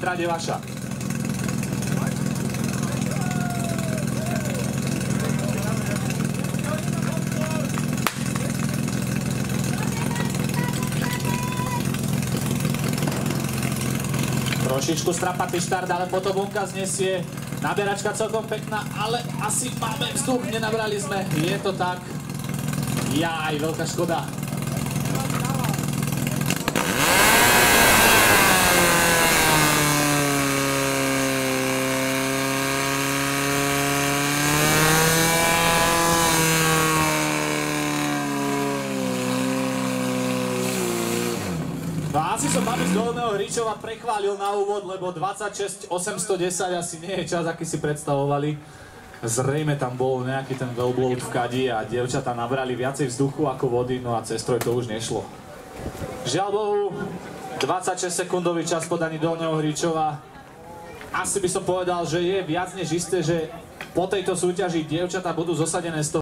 Petra Devaša. Trošičku strapatý štart, ale potom vonka znesie. Naberačka celkom pekná, ale asi máme vzduch, nenabrali sme. Je to tak. Jaj, veľká škoda. Asi som Babi z Dolného Hríčova prechválil na úvod, lebo 26 810 asi nie je čas, aký si predstavovali. Zrejme tam bol nejaký ten wellbloat v kadi a dievčatá nabrali viacej vzduchu ako vody, no a cez troj to už nešlo. Žiaľ Bohu, 26 sekundový čas podaný Dolného Hríčova. Asi by som povedal, že je viac než isté, že po tejto súťaži dievčatá budú zosadené 100.